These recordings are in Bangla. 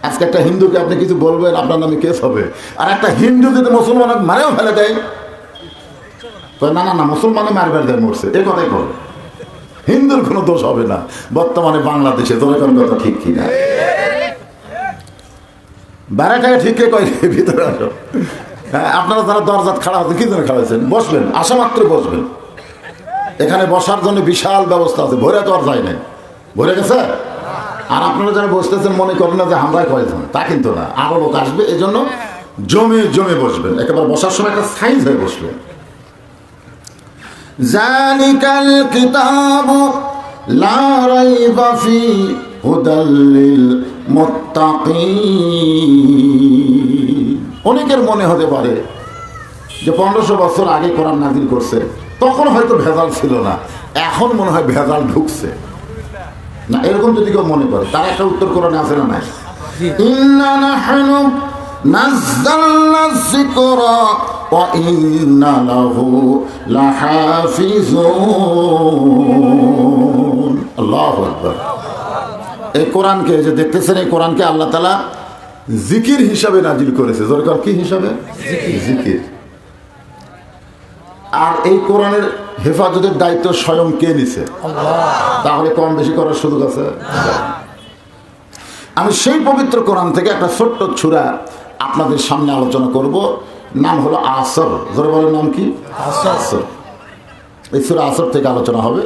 আজকে একটা হিন্দুকে আপনি কিছু বলবেন, আপনার নামে কেস হবে। আর একটা হিন্দু যদি মুসলমানকে মারেও ফেলে দেয়, না না না মুসলমানে মারবার দেয় মরছে, এ কথাই বলে, হিন্দুর কোনো দোষ হবে না বর্তমানে বাংলাদেশে। তোর কোন কথা ঠিক কিনা? বারাটাকে ঠিক কে কয় ভিতরে আসো। হ্যাঁ, আপনারা যারা দরজাত খাড়া হচ্ছেন, কি জন্য খাড়া হয়েছেন? বসবেন, আসা মাত্র বসবেন। এখানে বসার জন্য বিশাল ব্যবস্থা আছে, ভরে তো আর যায় নাই, ভরে গেছে। আর আপনারা যারা বসতেছেন মনে করেন না যে আমরাই কয়েছেন, তা কিন্তু না, আরো লোক আসবে, এই জন্য জমে জমে বসবেন, একেবারে বসার সময় একটা সাইজ হয়ে বসবেন। জালিকাল কিতাবু লা রাইবা ফি হুদাল লিল মুত্তাকিন। অনেকের মনে হতে পারে যে 1500 বছর আগে কোরআন নাযিল করছে, তখন হয়তো ভেজাল ছিল না, এখন মনে হয় ভেজাল ঢুকছে না, এরকম যদি কেউ মনে করে, তার একটা উত্তর কোরআনে আছে না নাই? ইন্না নাহনু নাযালনা যিকরা ওয়া ইন্না লাহু লাহাফিজুন। আল্লাহু আকবার। এই কোরআনকে যে দেখতেছেন, এই কোরআনকে আল্লাহ তাআলা জিকির হিসাবে নাজিল করেছে। দরকার কি হিসাবে? জিকির। আর এই কোরআনের হেফাজতের দায়িত্ব স্বয়ং কে নিছে? তাহলে কম বেশি করার সুযোগ আছে? আমি সেই পবিত্র কোরআন থেকে একটা ছোট্ট সূরা আপনাদের সামনে আলোচনা করব, নাম হলো আসর। জোরে বলেন, নাম কি? আসর। এই সূরা আসর থেকে আলোচনা হবে।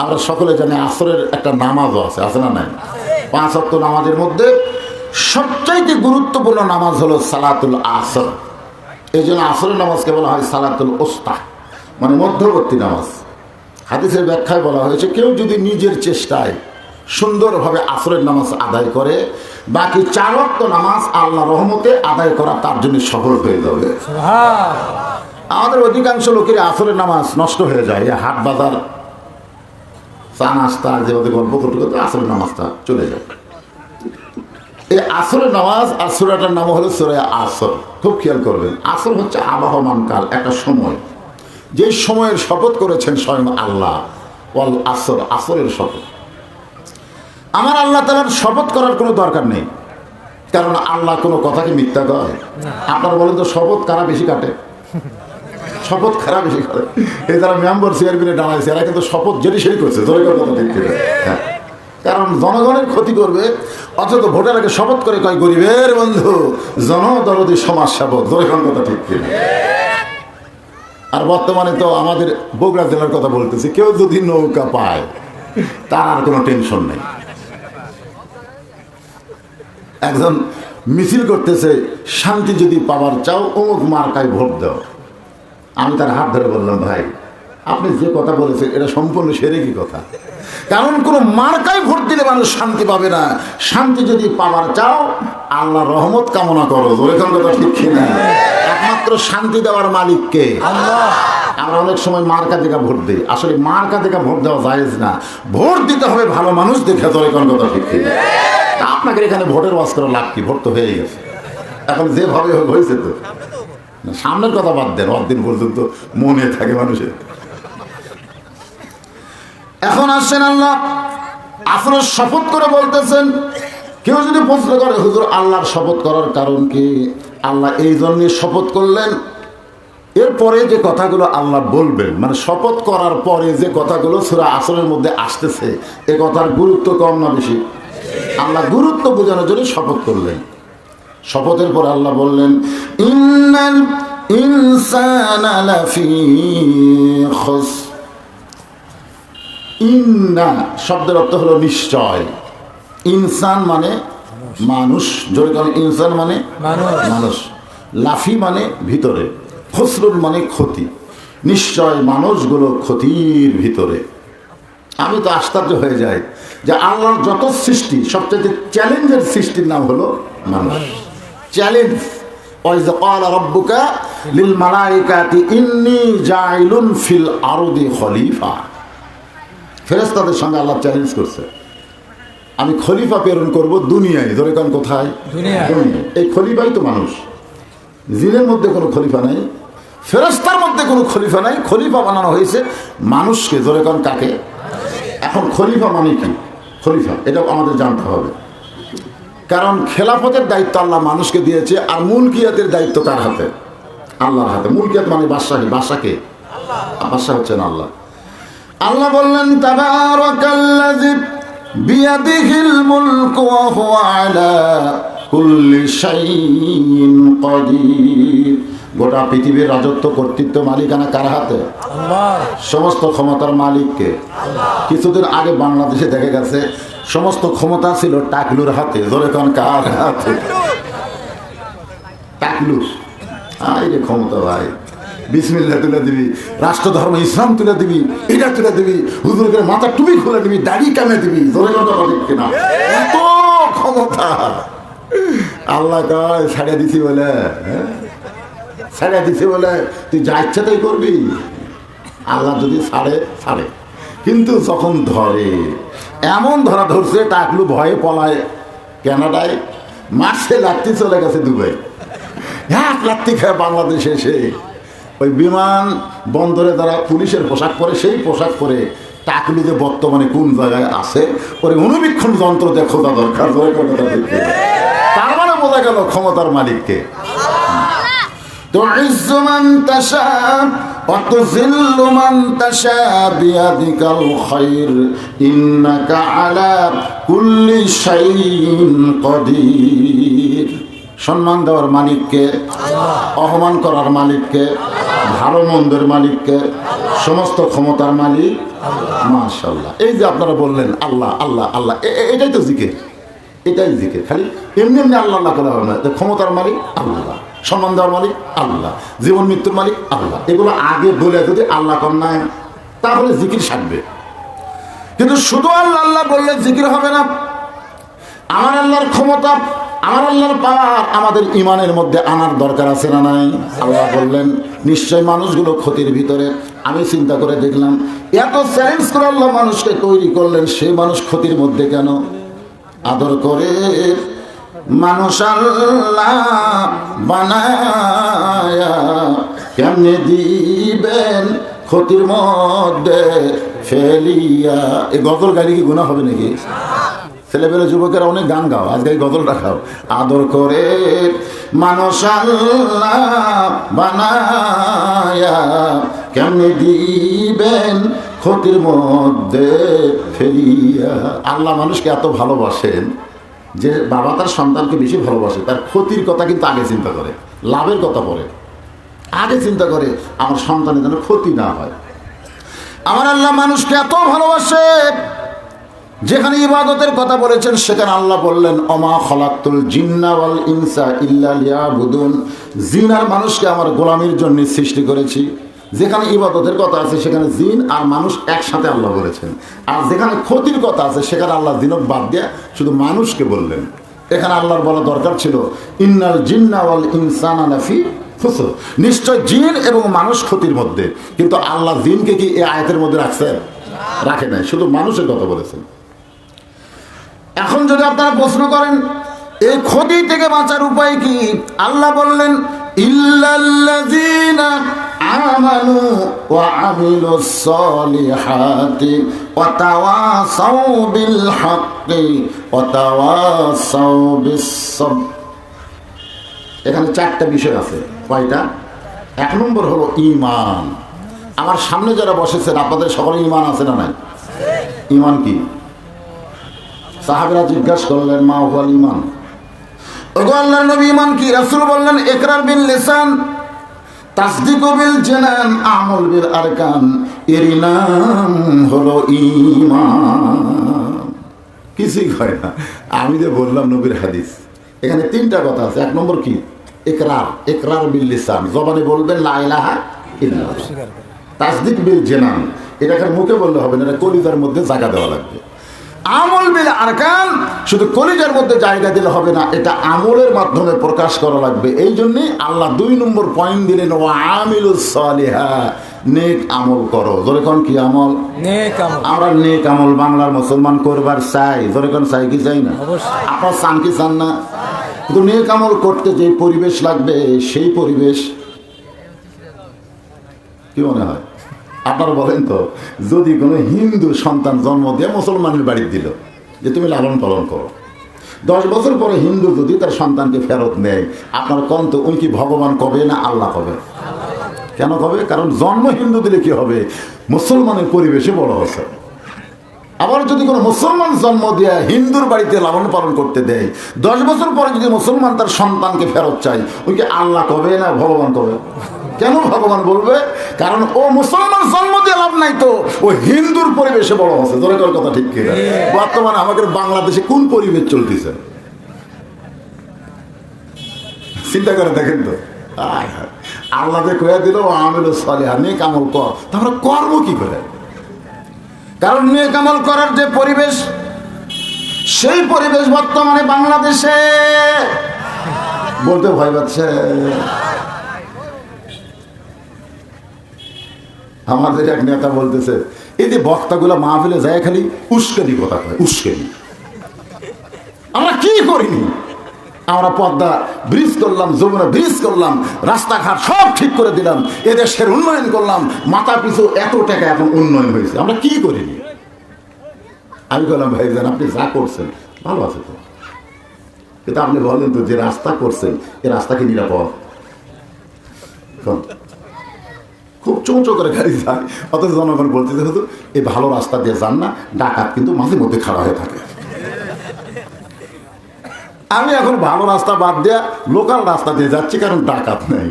আমরা সকলে জানি আসরের একটা নামাজও আছে, আছে না নাই? 5 ওয়াক্ত নামাজের মধ্যে সবচাইতে গুরুত্বপূর্ণ নামাজ হলো সালাতুল আসর। এই জন্য আসরের নামাজকে বলা হয় সালাতুল উস্তা, মানে মধ্যবর্তী নামাজ। হাদিসের ব্যাখ্যায় বলা হয়েছে, কেউ যদি নিজের চেষ্টায় সুন্দরভাবে আসরের নামাজ আদায় করে, বাকি 4 ওয়াক্ত নামাজ আল্লাহ রহমতে আদায় করা তার জন্য সফল হয়ে যাবে। আমাদের অধিকাংশ লোকের আসরের নামাজ নষ্ট হয়ে যায়, হাট বাজার চা নাস্তা যেভাবে গল্প করতে করতে আসরের নামাজটা চলে যায়। এই আসরের নামাজ আর সূরাটার নাম হলো সূরা আসর। খুব খেয়াল করবেন, আসর হচ্ছে আবহমান কাল, একটা সময়, যে সময়ের শপথ করেছেন স্বয়ং আল্লাহ। ওয়াল আসর, আসরের শপথ। আমার আল্লাহ তাআলার শপথ করার কোনো দরকার নেই, কারণ আল্লাহ কোনো কথাকে মিথ্যা করে। আপনারা বলেন তো, শপথ কারা বেশি কাটে? শপথ কারা বেশি করে? এই যারা মেম্বার চেয়ারম্যানে দাঁড়াইছে, এরা কিন্তু শপথ যেটি সেই করছে। ধরে কথা ঠিক করে, হ্যাঁ, কারণ জনগণের ক্ষতি করবে, অথচ ভোটের আগে শপথ করে কয় গরিবের বন্ধু, জনদরদি সমাজ সেবক। ধরে কথা ঠিক করে। আর বর্তমানে তো আমাদের বগুড়া জেলার কথা বলতেছি, কেউ যদি নৌকা পায় তার আর কোনো টেনশন নেই। একজন মিছিল করতেছে, শান্তি যদি পাওয়ার চাও অমুক মার্কায় ভোট দাও। আমি তার হাত ধরে বললাম, ভাই আপনি যে কথা বলেছেন এটা সম্পূর্ণ সেরেকি কথা, কারণ কোনো মার্কায় ভোট দিলে মানুষ শান্তি পাবে না। শান্তি যদি পাওয়ার চাও আল্লাহ রহমত কামনা করো। ওইখান কথা ঠিক কিনা? একমাত্র শান্তি দেওয়ার মালিক কে? আল্লাহ। আমরা অনেক সময় মার্কা দেখে ভোট দিই, আসলে মার্কা দেখে ভোট দেওয়া জায়েজ না, ভোট দিতে হবে ভালো মানুষ দেখে। ওইখান কথা ঠিক কিনা? আপনাকে এখানে ভোটের ওয়াজ করা লাভ কি? ভোট তো হয়ে গেছে, এখন যেভাবে হয়েছে তো। সামনের কথা বাদ দেন, অদিন পর্যন্ত মনে থাকে মানুষের। এখন আসছেন আল্লাহ আসরের শপথ করে বলতেছেন। কেউ যদি প্রশ্ন করে, হুজুর আল্লাহর শপথ করার কারণ কি? আল্লাহ এই জন্য শপথ করলেন, এরপরে যে কথাগুলো আল্লাহ বলবেন, মানে শপথ করার পরে যে কথাগুলো সূরা আসরের মধ্যে আসতেছে, এ কথার গুরুত্ব কম না বেশি? আল্লাহ গুরুত্ব বোঝানোর জন্য শপথ করলেন। শপথের পর আল্লাহ বললেন, ইন্নাল ইনসানা লাফি খুসর। ইন্না শব্দের অর্থ হলো নিশ্চয়। ইনসান মানে মানুষ, জোরে কারণ ইনসান মানে মানুষ, লাফি মানে ভিতরে, খুসরুন মানে ক্ষতি। নিশ্চয় মানুষগুলো ক্ষতির ভিতরে। আমি তো আশ্চর্য হয়ে যাই যে আল্লাহর যত সৃষ্টি, সবচেয়ে চ্যালেঞ্জের সৃষ্টির নাম হলো মানুষ। চ্যালেঞ্জ। ওয়াইযা ক্বালা রাব্বুকা লিল মালাইকাতি ইন্নী জাইলুন ফিল আরদি খলিফা। ফেরেশতাদের সঙ্গে আল্লাহ চ্যালেঞ্জ করছে, আমি খলিফা প্রেরণ করব দুনিয়ায়। ধরে কারণ কোথায়? দুনিয়ায়। এই খলিফাই তো মানুষ। জিনের মধ্যে কোনো খলিফা নাই, ফেরেশতার মধ্যে কোনো খলিফা নাই। খলিফা বানানো হয়েছে মানুষকে। ধরে কারণ কাকে? এখন খলিফা মানে কি? খলিফা এটা আমাদের জানতে হবে। কারণ খেলাফতের দায়িত্ব আল্লাহ মানুষকে দিয়েছে, আর মুলকিয়াতের দায়িত্ব তার হাতে, আল্লাহর হাতে। মুলকিয়াত মানে বাদশাহী, বাদশাকে বাদশাহ হচ্ছেন আল্লাহ। আল্লাহ বললেন তাবারাকাল্লাযী বিয়াদিহিল মুলকু ওয়া হুয়া আলা কুল্লি শাইইন কাদির। গোটা পৃথিবীর রাজত্ব, কর্তৃত্ব, মালিকানা কার হাতে? আল্লাহ। সমস্ত ক্ষমতার মালিককে। কিছুদিন আগে বাংলাদেশে দেখা গেছে সমস্ত ক্ষমতা ছিল টাকলুর হাতে। ধরে কোন কার হাতে? টাকলু। এই যে ক্ষমতা ভাই, বিসমিল্লাহ তুলে দিবি, রাষ্ট্র ধর্ম ইসলাম তুলে দিবি, এটা তুলে দিবি, হুজুরের মাথা টুপি খুলে দিবি, দাড়ি কামে দিবি। ধরে কোন কিনা এত ক্ষমতা। আল্লাহ কয় ছাড়িয়ে দিছি বলে, ছাড়িয়ে দিছি বলে তুই যা ইচ্ছা তাই করবি। আল্লাহ যদি ছাড়ে ছাড়ে, কিন্তু যখন ধরে, এমন ধরা ধরছে টাকলু ভয়ে পলায় কানাডায়, মাসে লাত্তি চলে গেছে দুবাই, এক লাত্তি খায় বাংলাদেশে এসে ওই বিমান বন্দরে যারা পুলিশের পোশাক পরে, সেই পোশাক পরে টাকলু যে বর্তমানে কোন জায়গায় আছে ওর অনুবীক্ষণ যন্ত্র দিয়ে খোঁজা দরকার। তার মানে বোঝা গেল ক্ষমতার মালিককে। তুইজ্জু মান তাশা ওয়া তুযিল্লু মান তাশা বিয়াদিকাল খায়র ইন্নাকা আলা কুল্লি শাইইন কাদির। সম্মান দেওয়ার মালিককে, অপমান করার মালিককে, ভালো মন্দের মালিককে, সমস্ত ক্ষমতার মালিক মাশাআল্লাহ। এই যে আপনারা বললেন আল্লাহ আল্লাহ আল্লাহ, এটাই তো জিকির, এটাই জিকির। খালি এমনি এমনি আল্লাহ আল্লাহ করা হবে না। ক্ষমতার মালিক আল্লাহ, সম্মান দেওয়ার মালিক আল্লাহ, জীবন মৃত্যুর মালিক আল্লাহ। এগুলো আগে বলে যদি আল্লাহ কন্যায়, তাহলে জিকির থাকবে। কিন্তু শুধু আল্লাহ আল্লাহ বললে জিকির হবে না। আমার আল্লাহর ক্ষমতা, আমার আল্লাহর পাওয়ার আমাদের ইমানের মধ্যে আনার দরকার আছে না নাই? আল্লাহ বললেন নিশ্চয় মানুষগুলো ক্ষতির ভিতরে। আমি চিন্তা করে দেখলাম, এত চ্যালেঞ্জ করে আল্লাহ মানুষকে তৈরি করলেন, সে মানুষ ক্ষতির মধ্যে কেন? আদর করে মানুষ আল্লাহ বানায়া কেমনে দিবেন ক্ষতির মধ্যে ফেলিয়া। এই গজল গাইলে কি গুনাহ হবে নাকি? ছেলেবেলে যুবকেরা অনেক গান গাও, আজকে এই গজলটা খাও। আদর করে মানুষ আল্লাহ বানায়া কেমনে দিবেন ক্ষতির মধ্যে ফেলিয়া। আল্লাহ মানুষকে এত ভালোবাসেন যে বাবা তার সন্তানকে বেশি ভালোবাসে, তার ক্ষতির কথা কিন্তু আগে চিন্তা করে, লাভের কথা পরে আগে চিন্তা করে আমার সন্তানের যেন ক্ষতি না হয়। আমার আল্লাহ মানুষকে এত ভালোবাসে, যেখানে ইবাদতের কথা বলেছেন সেখানে আল্লাহ বললেন ওমা খলাকতুল জিন্না ওয়াল ইনসা ইল্লা লিয়াবুদুন। জিন আর মানুষকে আমার গোলামির জন্য সৃষ্টি করেছি। যেখানে ইবাদতের কথা আছে সেখানে জিন আর মানুষ একসাথে আল্লাহ বলেছেন, আর যেখানে ক্ষতির কথা আছে সেখানে আল্লাহ জিনক বাদ দিয়ে শুধু মানুষকে বললেন। এখানে আল্লাহর বলা দরকার ছিল ইন্নাল জিন্না ওয়াল ইনসানা লাফি খুসর, নিশ্চয় জিন এবং মানুষ ক্ষতির মধ্যে। কিন্তু আল্লাহ জিনকে কি এই আয়াতের মধ্যে রাখছেন? রাখে নাই, শুধু মানুষের কথা বলেছেন। এখন যদি আপনারা প্রশ্ন করেন এই ক্ষতি থেকে বাঁচার উপায় কি, আল্লাহ বললেন ইল্লাল্লাযীনা আমানু ওয়া আমিলুস সলিহাতি ওয়া তাওয়াসাউ বিল হাক্কি ওয়া তাওয়াসাউ বিস সাবর। এখানে চারটা বিষয় আছে। কয়টা? এক নম্বর হলো ঈমান। আমার সামনে যারা বসেছেন আপনাদের সকলের ঈমান আছে না নাই? ঈমান কি? সাহাবীরা জিজ্ঞাসা করলেন মা হুয়াল ঈমান, ওগো আল্লাহর নবী ঈমান কি? রাসূল বললেন ইকরার বিল লিসান তাসদীকু বিল জানান আমল বিল আরকান। এর নাম হলো ঈমান। কিছুই হয় না। আমি যে বললাম নবীর হাদিস, এখানে তিনটা কথা আছে। এক নম্বর কি? ইকরার, ইকরার বিল লিসান, জবানে বলবেন লা ইলাহা ইল্লাল্লাহ। তাসদীক বিল জানান, এটাকে মুখে বললে হবে না, এটা কলিজার মধ্যে জায়গা দেওয়া লাগবে। আমল বিল আরকান, শুধু কলিজার মধ্যে জায়গা দিলে হবে না, এটা আমলের মাধ্যমে প্রকাশ করা লাগবে। এই জন্যই আল্লাহ 2 নম্বর পয়েন্ট দিলেন ওয়া আমিলুস সলিহাত, নেক আমল করো। জোরে কোন কি আমল? নেক আমল। আমরা নেক আমল বাংলার মুসলমান করবার চাই। জোরে কোন চাই কি চাই না? আপনারা চান কি চান না? কিন্তু নেক আমল করতে যে পরিবেশ লাগবে সেই পরিবেশ কি মনে হয় আপনারা বলেন তো, যদি কোনো হিন্দু সন্তান জন্ম দিয়ে মুসলমানের বাড়ি দিল যে তুমি লালন পালন করো, 10 বছর পরে হিন্দু যদি তার সন্তানকে ফেরত নেয়, আপনার কোন তো উনি কি ভগবান কবে না আল্লাহ কবে? কেন কবে? কারণ জন্ম হিন্দু দিলে কি হবে, মুসলমানের পরিবেশে বড় হচ্ছে। আবার যদি কোনো মুসলমান জন্ম দিয়ে হিন্দুর বাড়িতে লালন পালন করতে দেয়, 10 বছর পরে যদি মুসলমান তার সন্তানকে ফেরত চায়, ওই কি আল্লাহ কবে না ভগবান কবে? কেন ভগবান বলবে? কারণ ও মুসলমান জন্ম দিয়ে লাভ নাই, তো ও হিন্দুর পরিবেশে বড় হচ্ছে। ধরে তোর কথা ঠিক কিনা? বর্তমানে আমাদের বাংলাদেশে কোন পরিবেশ চলতেছে চিন্তা করে দেখেন তো। আল্লাহ যে কয়ে দিল আমিল সালিহা, নেক আমল কর, তারপরে কর্ম কি করে? কারণ নেক আমল করার যে পরিবেশ, সেই পরিবেশ বর্তমানে বাংলাদেশে বলতে ভয় পাচ্ছে। আমাদের এক নেতা বলতেছে, এই যে বক্তাগুলো মাহফিলে যায় খালি উস্কানি কথা কয়, উস্কানি। আমরা কি করিনি? আমরা পদ্মা ব্রিজ করলাম, যমুনা ব্রিজ করলাম, রাস্তাঘাট সব ঠিক করে দিলাম, এদেশের উন্নয়ন করলাম, মাথা পিছু এত টাকা এখন উন্নয়ন হয়েছে, আমরা কি করিনি? আমি বললাম, ভাইজান আপনি যা করছেন ভালো আছে তো, কিন্তু আপনি বলেন তো যে রাস্তা করছেন এই রাস্তা কি নিরাপদ? খুব চৌচো করে গাড়ি যায়, অথচ জনগণ বলতেছে হতো এই ভালো রাস্তা দিয়ে যান না, ডাকাত কিন্তু মাঝে মধ্যে খাড়া হয়ে থাকে। আমি এখন ভালো রাস্তা বাদ দেয়া লোকাল রাস্তা দিয়ে যাচ্ছি, কারণ ডাকাত নেই।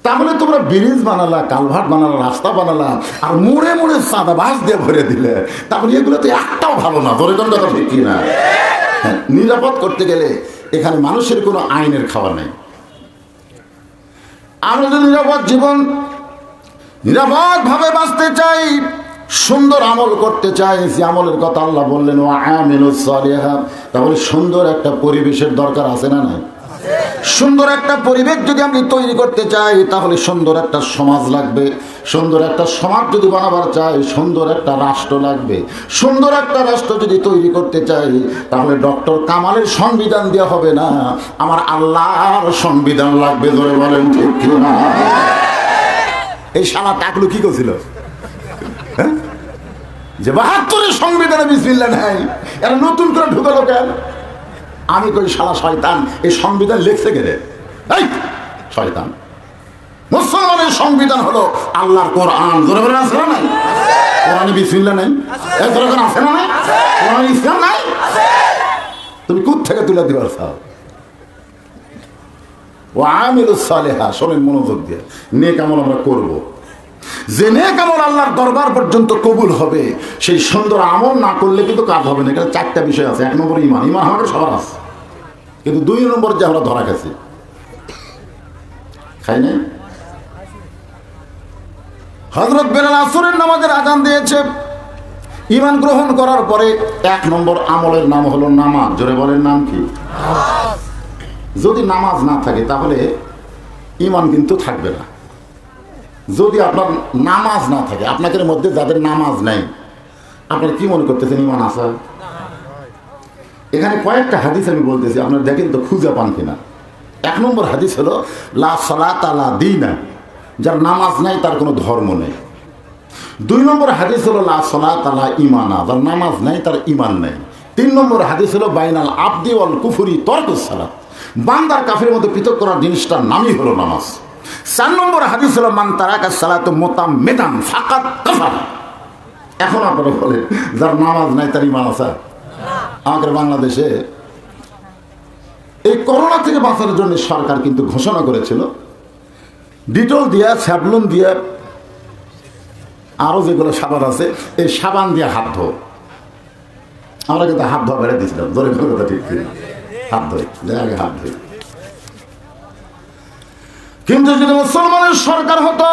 তাহলে তোমরা ব্রিজ বানালা, কালভার্ট বানালা, রাস্তা বানালা, আর মোড়ে মোড়ে সাদা বাস দিয়ে ভরে দিলে, তাহলে এগুলো তো একটাও ভালো না। ধরে কোন কথা ঠিক কিনা? নিরাপদ করতে গেলে এখানে মানুষের কোনো আইনের খাওয়া নেই। আমরা যদি নিরাপদ জীবন, নিরাপদ ভাবে বাঁচতে চাই, সুন্দর আমল করতে চাই, যে আমলের কথা আল্লাহ বললেন ওয়া আমিলুস সালিহাত, তাহলে সুন্দর একটা পরিবেশের দরকার আছে না নাই? সুন্দর একটা পরিবেশ যদি আমি তৈরি করতে চাই, তাহলে সুন্দর একটা সমাজ লাগবে। সুন্দর একটা সমাজ যদি বানাবার চাই, সুন্দর একটা রাষ্ট্র লাগবে। সুন্দর একটা রাষ্ট্র যদি তৈরি করতে চাই, তাহলে ডক্টর কামালের সংবিধান দেওয়া হবে না, আমার আল্লাহর সংবিধান লাগবে। ধরে বলেন ঠিক কিনা? এই শালা টাকলু কি করছিল যে 72-এর সংবিধানে বিসমিল্লাহ নাই, এরা নতুন করে ঢুকালো কেন? আমি কই শালা শয়তান, এই সংবিধান লিখতে গেলে এই শয়তান। মুসলমানের সংবিধান হলো আল্লাহর কোরআন। জোরে বলেন আছে না নাই? কোরআনে বিসমিল্লাহ নাই, এই জোরে বলেন আছে না নাই? কোরআনে ইসলাম নাই, তুমি কোথা থেকে তুলে দিবার চাও? ওয়া আমিলুস সালিহা, শোনেন মনোযোগ দিয়ে, নেক আমল আমরা করব। যে নেক আমল আল্লাহর দরবার পর্যন্ত কবুল হবে, সেই সুন্দর আমল না করলে কিন্তু কাজ হবে না। এখানে 4টা বিষয় আছে। 1 নম্বর ইমান, ইমান আমাদের সবার আছে, কিন্তু 2 নম্বর যে আমরা ধরা খাইছি, খাই নাই। হযরত বেলাল আসরের নামাজের আযান দিয়েছে, ইমান গ্রহণ করার পরে 1 নম্বর আমলের নাম হলো নামাজ। জোরে বলেন নাম কি? যদি নামাজ না থাকে তাহলে ইমান কিন্তু থাকবে না। যদি আপনার নামাজ না থাকে, আপনাদের মধ্যে যাদের নামাজ নাই, আপনারা কি মনে করতেছেন ইমান আছে? এখানে কয়েকটা হাদিস আমি বলতেছি, আপনারা দেখেন তো খুঁজে পান কিনা। 1 নম্বর হাদিস হলো লা সালাতা লা দীনা, যার নামাজ নাই তার কোনো ধর্ম নেই। 2 নম্বর হাদিস হলো লা সালাতা লা ঈমানা, যার নামাজ নাই তার ঈমান নেই। 3 নম্বর হাদিস হলো বাইনাল আবদি ওয়াল কুফরি তারকুস সালাত, বান্দার কাফেরের মধ্যে পৃথক করার জিনিসটার নামই হলো নামাজ। 4 নম্বর হাদিস হলো মান তারাকা সালাতু মুতাম্মিদান ফাকাদ কাফার। এখন আপনারা বলেন যার নামাজ নাই তার ঈমান আছে? আমাদের বাংলাদেশে এই করোনা থেকে বাঁচানোর জন্য সরকার কিন্তু ঘোষণা করেছিল ডিটল দিয়া, স্যাভলন দিয়া, আরো যেগুলো সাবান আছে, এই সাবান দিয়ে হাত ধো। আমরা কিন্তু হাত ধোয়া বেড়ে দিয়েছিলাম। ধরে কথা ঠিক কিনা? হাত ধরে আগে হাত ধরে। কিন্তু যদি মুসলমানের সরকার হতো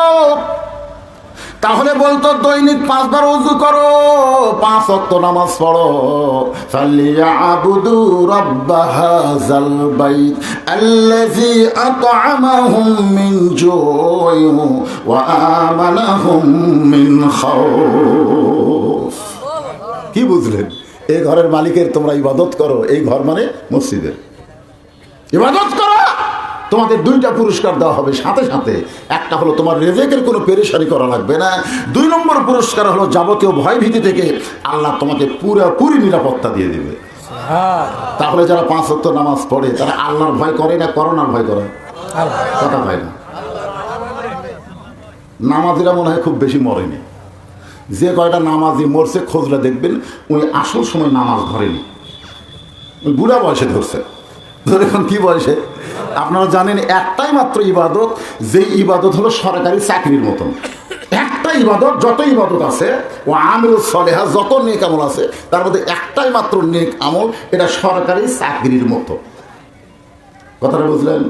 তাহলে বলতো দৈনিক 5 বার ওযু করো, 5 ওয়াক্ত নামাজ পড়ো, ফালিয়াবুদু রাব্ব হাযাল বাইত আল্লাযী আত'আমাহুম মিন জু'ইন ওয়া আমানাহুম মিন খাউফ। কি বুঝলেন? এই ঘরের মালিকের তোমরা ইবাদত করো। এই ঘর মানে মসজিদের ইবাদত করো, তোমাদের 2টা পুরস্কার দেওয়া হবে সাথে সাথে। একটা হলো তোমার রিজিকের কোনো পেরেশানি করা লাগবে না। 2 নম্বর পুরস্কার হলো যাবতীয় ভয় ভীতি থেকে আল্লাহ তোমাকে পুরোপুরি নিরাপত্তা দিয়ে দেবে। তাহলে যারা 5 ওয়াক্ত নামাজ পড়ে তারা আল্লাহর ভয় করে না করোনার ভয় করে? কথা হয় না। নামাজিরা মনে হয় খুব বেশি মরেনি। যে কয়টা নামাজি মরছে খোঁজলে দেখবেন ওই আসল সময় নামাজ ধরেনি, ওই বুড়া বয়সে ধরছে। এখন কি বয়সে? আপনারা জানেন একটাই মাত্র ইবাদত, যে ইবাদত হলো সরকারি চাকরির মতন। একটা ইবাদত, যত ইবাদত আছে ও আমিল সলেহা, যত নেক আমল আছে তার মধ্যে একটাই মাত্র নেক আমল, এটা সরকারি চাকরির মতো। কথাটা বুঝলেন?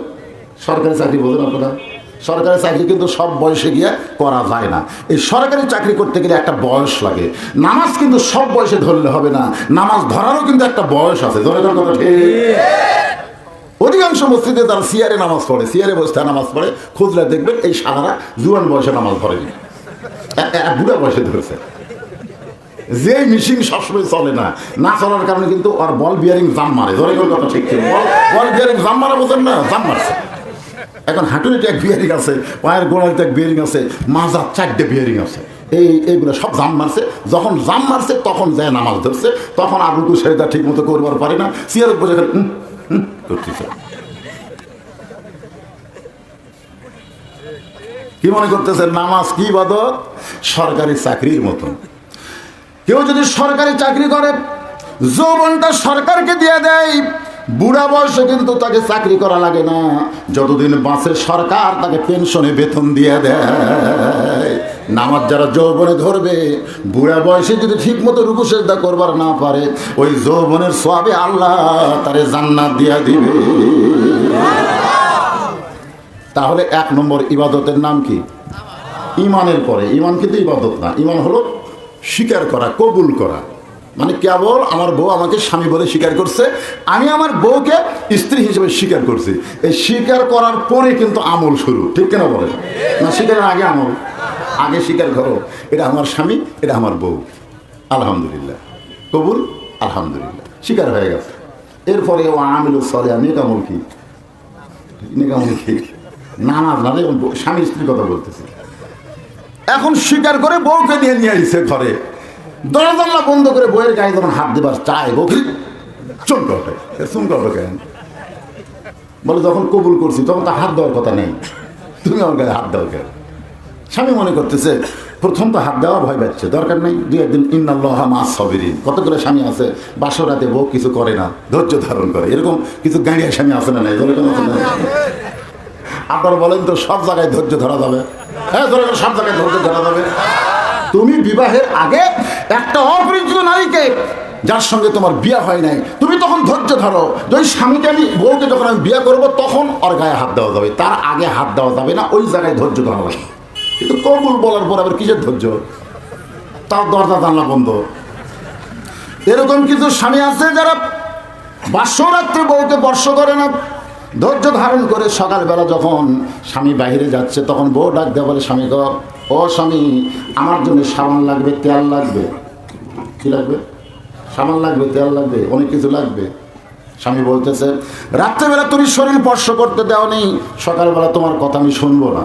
সরকারি চাকরি বোঝেন আপনারা? সরকারি চাকরি কিন্তু সব বয়সে গিয়ে করা যায় না। এই সরকারি চাকরি করতে গেলে একটা বয়স লাগে। নামাজ কিন্তু সব বয়সে ধরলে হবে না, নামাজ ধরারও কিন্তু একটা বয়স আছে। ধরে কথা ঠিক। অধিকাংশ মসজিদে তারা সিয়ারে নামাজ পড়ে, সিয়ারে বসতে নামাজ পড়ে, খুঁজলে দেখবেন এই সাদারা জুয়ান বয়সে নামাজ ধরেনি, বুড়া বয়সে ধরেছে। যে মেশিন সবসময় চলে না, না চলার কারণে কিন্তু ওর বল বিয়ারিং জাম মারে। ধরে কথা ঠিক ঠিক, বল বিয়ারিং জাম মারা বোঝেন না? জাম মারছে। এখন হাঁটুরিতে এক বিয়ারিং আছে, পায়ের গোড়ালিতে এক বিয়ারিং আছে, মাজা 4টে বিয়ারিং আছে। এইগুলো সব জাম মারছে। যখন জাম মারছে তখন যায় নামাজ ধরছে, তখন আর রুকু সেজদা ঠিক মতো করবার পারে না, সিয়ারে বসে করতেছে। কি মনে করতেছে নামাজ কি ইবাদত? সরকারি চাকরির মতন। কেউ যদি সরকারি চাকরি করে, যৌবনটা সরকারকে দিয়ে দেয়, বুড়া বয়সে কিন্তু তাকে চাকরি করা লাগে না। যতদিন বাঁচে সরকার তাকে পেনশনে বেতন দিয়ে দেয়। নামাজ যারা যৌবনে ধরবে, বুড়া বয়সে যদি ঠিক মতো রুকু সেজদা করবার না পারে, ওই যৌবনের সওয়াবে আল্লাহ তারে জান্নাত দিয়া দিবে। তাহলে 1 নম্বর ইবাদতের নাম কি? ইমানের পরে। ইমান কিন্তু ইবাদত না, ইমান হলো স্বীকার করা, কবুল করা। মানে কেবল আমার বউ আমাকে স্বামী বলে স্বীকার করছে, আমি আমার বউকে স্ত্রী হিসেবে স্বীকার করছি। এই স্বীকার করার পরে কিন্তু আমল শুরু, ঠিক কেন বলে না? স্বীকারের আগে আমল। আগে স্বীকার করো এটা আমার স্বামী, এটা আমার বউ, আলহামদুলিল্লাহ, কবুল, আলহামদুলিল্লাহ, স্বীকার হয়ে গেছে। এরপরে ও আমিল সলেহা, নেক আমল কি? নেক আমল কি? নামাজ না, স্বামী স্ত্রীর কথা বলতেছি। এখন স্বীকার করে বউকে নিয়ে আসছে ঘরে, দরজা বন্ধ করে বইয়ের গায়ে যখন হাত দেবার চায়, বউ চমকে ওঠে। চমকে ওঠে কেন? বলে যখন কবুল করছি তখন তো হাত দেওয়ার কথা নেই, তুমি আমার গায়ে হাত দাও কেন? স্বামী মনে করতেছে প্রথম তো হাত দেওয়া ভয় পাচ্ছে, দরকার নেই, 2 একদিন ইন্নাল্লাহা মা'আস সাবিরিন। কতগুলো স্বামী আছে বাসর রাতে বউ কিছু করে না, ধৈর্য ধারণ করে, এরকম কিছু গাঁড়িয়া স্বামী আছে না? নাই? আপনারা বলেন তো সব জায়গায় ধৈর্য ধরা যাবে? হ্যাঁ, সব জায়গায় ধৈর্য ধরা যাবে। তুমি বিবাহের আগে একটা অপরিচিত নারীকে, যার সঙ্গে তোমার বিয়ে হয় নাই, তুমি তখন ধৈর্য ধরো। ওই স্বামীকে আমি, বউকে যখন আমি বিয়ে করবো তখন ওর গায়ে হাত দেওয়া যাবে, তার আগে হাত দেওয়া যাবে না। ওই জায়গায় ধৈর্য ধরা লাগে। কিন্তু কবুল বলার পর আবার কিসের ধৈর্য? তার দরজা জানলা বন্ধ। এরকম কিছু স্বামী আছে যারা বাসরাত্রে বউকে স্পর্শ করে না, ধৈর্য ধারণ করে। সকালবেলা যখন স্বামী বাইরে যাচ্ছে তখন বউ ডাক দেওয়া, বলে স্বামী গো, ও স্বামী, আমার জন্য সাবান লাগবে, তেল লাগবে। কি লাগবে? সাবান লাগবে, তেল লাগবে, অনেক কিছু লাগবে। স্বামী বলতেছে রাত্রেবেলা তুমি শরীর স্পর্শ করতে দাও নেই, সকালবেলা তোমার কথা আমি শুনবো না,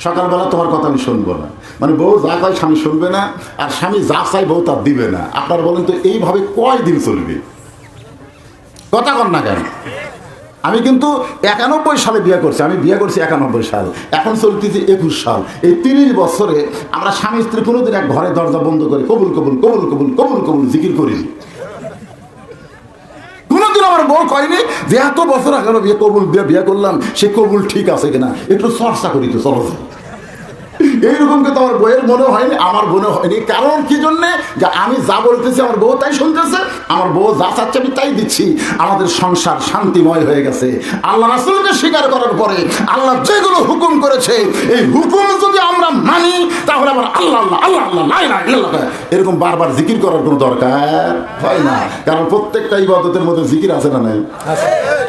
সকালবেলা তোমার কথা আমি শুনবো না। মানে বউ যা চায় স্বামী শুনবে না, আর স্বামী যা চাই বউ তার দিবে না। আপনার বলেন তো এইভাবে কয়দিন চলবে? কথা কন না কেন? আমি কিন্তু 91 সালে বিয়ে করছি, আমি বিয়ে করছি 91 সাল, এখন চলতেছি 21 সাল। এই 30 বছরে আমরা স্বামী স্ত্রী কোনোদিন এক ঘরে দরজা বন্ধ করে কবুল কবুল কবুল কবুল কবুল কবুল জিকির করিনি। কোনোদিন আমার বউ কয়নি যে এত বছর এখন বিয়ে করলাম, সে কবুল ঠিক আছে কিনা একটু চর্চা করি তো, চলো। এইরকম কিন্তু আমার বউয়ের মনে হয়নি, আমার মনে হয়নি। কারণ কি জন্যে? যে আমি যা বলতেছি আমার বউ তাই শুনতেছে, আমার বউ যা চাচ্ছে আমি তাই দিচ্ছি। আমাদের সংসার শান্তিময় হয়ে গেছে। আল্লাহ রাসূলকে স্বীকার করার পরে আল্লাহ যেগুলো হুকুম করেছে, এই হুকুম যদি আমরা মানি তাহলে আমার আল্লাহ আল্লাহ আল্লাহ আল্লাহ লা ইলাহা ইল্লাল্লাহ এরকম বারবার জিকির করার কোনো দরকার হয় না। কারণ প্রত্যেকটা ইবাদতের মধ্যে জিকির আছে না? নাই?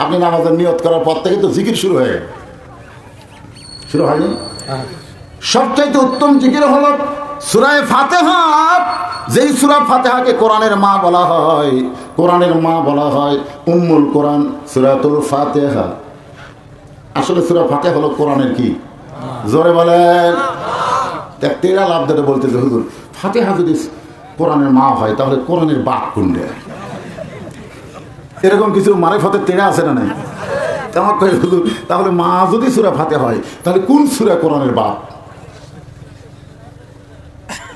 আপনি নামাজের নিয়ত করার পর থেকে তো জিকির শুরু হয়ে শুরু হয়নি? সবচাইতে উত্তম জিকির হলো সূরা ফাতিহা। যেই সূরা ফাতিহাকে কোরআনের মা বলা হয়, কোরআনের মা বলা হয় উম্মুল কোরআন, সূরাতুল ফাতিহা। আসলে সূরা ফাতিহা হলো কোরআনের কি? জোরে বলেন। তেরা লাভ ধরে বলতেছে হুজুর, ফাতিহা যদি কোরআনের মা হয় তাহলে কোরআনের বাপ কোনটা? এরকম কিছু মারিফতের তেড়া আছে না নাই? তাহলে মা যদি সূরা ফাতিহা হয় তাহলে কোন সূরা কোরআনের বাপ?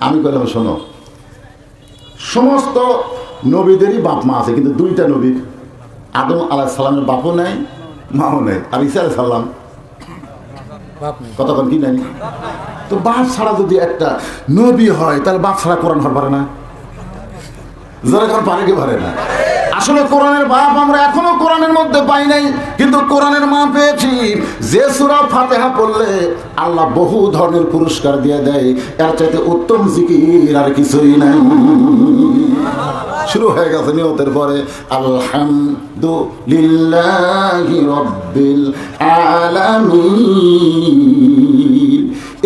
আমি কইলাম শোনো, সমস্ত নবীদেরই বাপ মা আছে, কিন্তু দুইটা নবীর, আদম আলাইহিস সালামের বাপও নাই মাও নাই, আর ঈসা আলাইহিস সালাম কতক্ষণ কি নাই। তো বাপ ছাড়া যদি একটা নবী হয় তাহলে বাপ ছাড়া কোরআন হতে পারে না? যারা কোরআন পারে কি পারে না? আসলে কোরআনের বাপ আমরা এখনো কোরআনের মধ্যে পাই নাই, কিন্তু কোরআনের মা পেয়েছি। যে সূরা ফাতিহা পড়লে আল্লাহ বহু ধরনের পুরস্কার দিয়ে দেয়, এর চাইতে উত্তম জিকির আর কিছুই নাই। শুরু হয়ে গেছে নিয়তের পরে আলহামদুলিল্লাহি রাব্বিল আলামিন।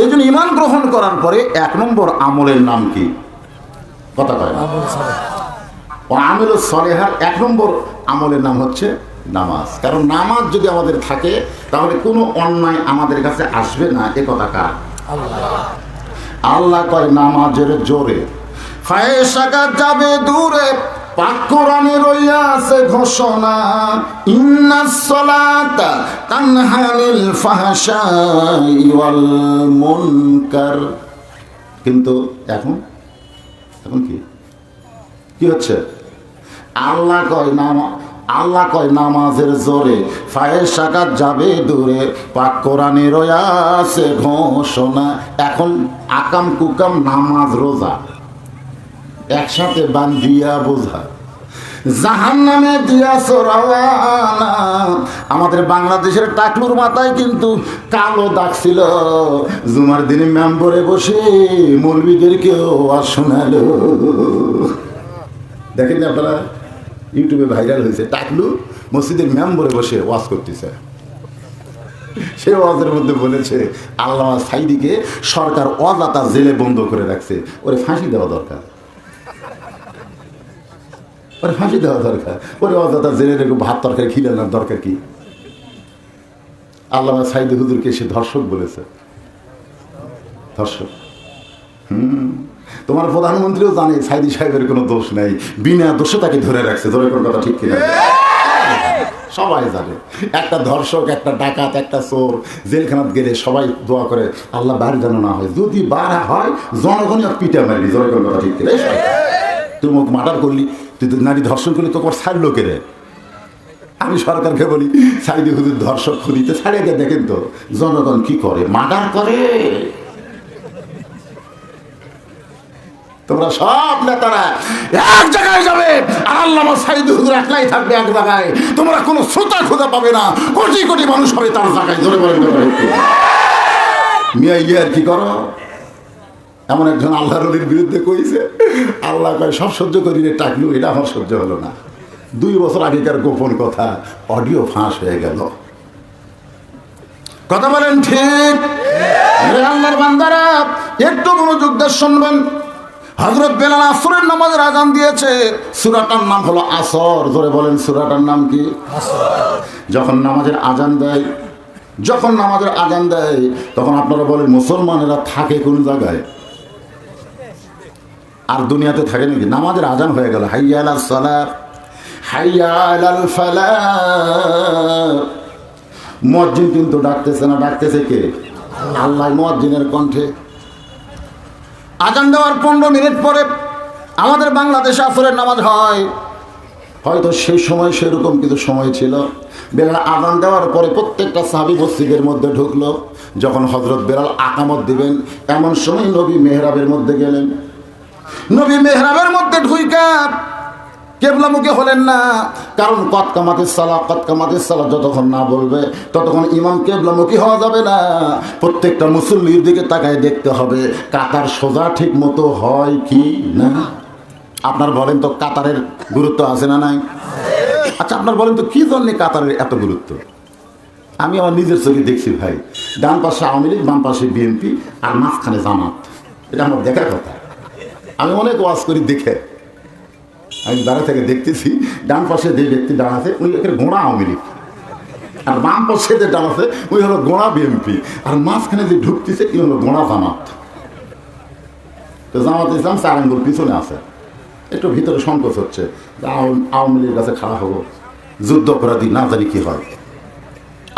এই জন্য ঈমান গ্রহণ করার পরে 1 নম্বর আমলের নাম কি? কথা কয় আমলুস সালেহার 1 নম্বর আমলের নাম হচ্ছে নামাজ। কারণ নামাজ যদি আমাদের থাকে তাহলে কোনো অন্যায় আমাদের কাছে আসবে না। এ কথা কার? আল্লাহ কয় নামাজের জোরে ফায়সাকা যাবে দূরে, পাক কোরআনে রইয়াছে ঘোষণা, ইন্নাস সালাতা তানহা আনিল ফাহশাই ওয়াল মুনকার। কিন্তু এখন কি হচ্ছে? আল্লাহ কয় নামাজের জোরে ফায়সাকা যাবে দূরে, পাক কোরআনে রইয়াছে ঘোষণা। এখন আকাম কুকাম নামাজ রোজা একসাথে বান্ধিয়া বোঝা, জাহান্নামে দিয়াছ রওয়ানা। আমাদের বাংলাদেশের টাকলুর মাথায় কিন্তু কালো দাগ ছিল, জুমার দিনে মেম্বরে বসে মৌলবীদেরকেও আর শোনালো। দেখেন আপনারা, ইউটিউবে ভাইরাল হয়েছে, টাকলু মসজিদের মেম্বরে বসে ওয়াজ করতেছে। সে ওয়াজের মধ্যে বলেছে আল্লামা সাঈদীকে সরকার অযথা জেলে বন্ধ করে রাখছে, ওরে ফাঁসি দেওয়া দরকার, ওরে ফাঁসি দেওয়া দরকার, ওরে অযথা জেলে রেখে ভাত তরকারি খিলানোর দরকার কি? আল্লামা সাঈদী হুজুরকে সে ধর্ষক বলেছে, ধর্ষক। তোমার প্রধানমন্ত্রীও জানে সাঈদী সাহেবের কোনো দোষ নাই, বিনা দোষে তাকে ধরে রাখছে। ধরে কোন কথা ঠিক কিনা? সবাই জানে একটা ধর্ষক, একটা ডাকাত, একটা চোর জেলখানাত গেলে সবাই দোয়া করে আল্লাহ বার যেন না হয়, যদি বার হয় জনগণই পিঠা মারবি। ধরে কোন কথা ঠিক কিনা? তুই মুখ মার্ডার করলি, তুই নারী ধর্ষণ করলি, তোকে ছাড় লোকেরে। আমি সরকারকে বলি সাঈদী হুজুর ধর্ষক খুলিতে ছাড়িয়ে দিয়ে দেখেন তো জনগণ কি করে, মার্ডার করে। তোমরা সব নেতারা এক জায়গায় যাবে, আর আল্লামা সাঈদী হুজুর একলাই থাকবে এক জায়গায়। তোমরা কোনো শ্রোতা খোঁজা পাবে না, কোটি কোটি মানুষ হবে তার জায়গায়। ধরে বলেন মিয়া ইয়ে আর কি করো? এমন একজন আল্লাহর ওলির বিরুদ্ধে কইছে, আল্লাহ কয় সব সহ্য করি রে টাকলু, এটা আমার সহ্য হলো না। 2 বছর আগেকার গোপন কথা অডিও ফাঁস হয়ে গেল। কথা বলেন ঠিক? আল্লাহর বান্দারা একটু মনোযোগ দিয়ে শুনবেন। হযরত বেলাল আসরের নামাজের আযান দিয়েছে, সূরাটার নাম হলো আসর। ধরে বলেন সূরাটার নাম কি? যখন নামাজের আযান দেয় তখন আপনারা বলেন মুসলমানেরা থাকে কোন জায়গায়? আর দুনিয়াতে থাকে নাকি? নামাজের আযান হয়ে গেল, হাইয়া আলাস সালাত, হাইয়া আলাল ফালাহ। মুয়াজ্জিন কিন্তু ডাকতেছে না, ডাকতেছে কে? আল্লাহ মুয়াজ্জিনের কণ্ঠে। আযান দেওয়ার 15 মিনিট পরে আমাদের বাংলাদেশে আসরের নামাজ হয়। হয়তো সেই সময় সেরকম কিছু সময় ছিল। বেলাল আযান দেওয়ার পরে প্রত্যেকটা সাহাবী মসজিদের মধ্যে ঢুকলো। যখন হযরত বেলাল আকামত দিবেন এমন সময় নবী মেহরাবের মধ্যে গেলেন। নবী মেহরাবের মধ্যে ঢুইকা কেবলামুখী হলেন না, কারণ কদ কামাতিস সালাত যতক্ষণ না বলবে ততক্ষণ ইমাম কেবলামুখী হওয়া যাবে না। প্রত্যেকটা মুসল্লির দিকে তাকায় দেখতে হবে কাতার সোজা ঠিক মতো হয় কি না। আপনার বলেন তো কাতারের গুরুত্ব আছে না নাই? আচ্ছা আপনার বলেন তো কি জন্য কাতারের এত গুরুত্ব? আমি আমার নিজের চোখে দেখছি ভাই, ডান পাশে আওয়ামী লীগ, বাম পাশে বিএনপি, আর মাঝখানে জামাত। এটা আমার দেখার কথা। আমি অনেক ওয়াজ করি দেখে, আমি দাঁড়া থেকে দেখতেছি ডান পাশে যে ব্যক্তি দাঁড়াছে উনি এখানে গোড়া আওয়ামী লীগ, আর বাম পাশে যে দাঁড়াছে ওই হলো গোড়া বিএনপি, আর মাঝখানে যে ঢুকতেছে এই হলো গোড়া জামাত। তো জামাত ইসলাম 4 আঙ্গুল পিছনে আছে, একটু ভিতরে সংকোচ হচ্ছে, আওয়ামী লীগের কাছে খাড়া হবো। যুদ্ধ অপরাধী না জানি কি হয়।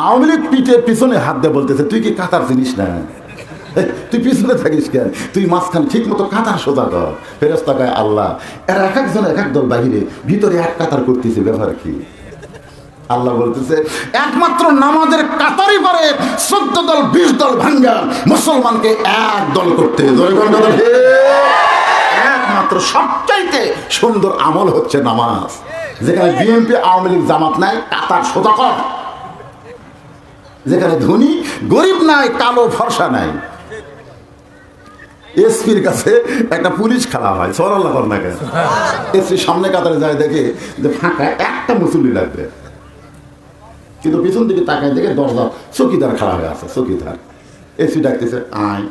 আওয়ামী লীগ পিছনে হাত দিয়ে বলতেছে, তুই কি কাতার চিনিস না, তুই পিছনে থাকিস কেন, তুই মাঝখানে ঠিক মতো কাতার সোজা কর। ফেরেশতা কয় আল্লাহ, এরা এক একজন এক এক দল বাহিরে, ভিতরে এক কাতার করতেছে, ব্যাপার কি? আল্লাহ বলতেছে একমাত্র নামাজের কাতারই পারে 14 দল 20 দল ভাঙ্গা মুসলমানকে এক দল করতে। একমাত্র সবচাইতে সুন্দর আমল হচ্ছে নামাজ। যেখানে বিএনপি আওয়ামী লীগ জামাত নাই, কাতার সোজা কর। যেখানে ধনী গরিব নাই, কালো ফর্সা নাই। এসপির কাছে একটা পুলিশ খেলা হয়, সরাল্লাহ কর না কেন, এসপি সামনে কাতারে যায়, দেখে যে ফাঁকা একটা মুসল্লি লাগবে, কিন্তু পিছন দিকে তাকায় দেখে দরজা চৌকিদার খাড়া হয়ে আছে। চৌকিদার এসপি ডাকতেছে, আয়।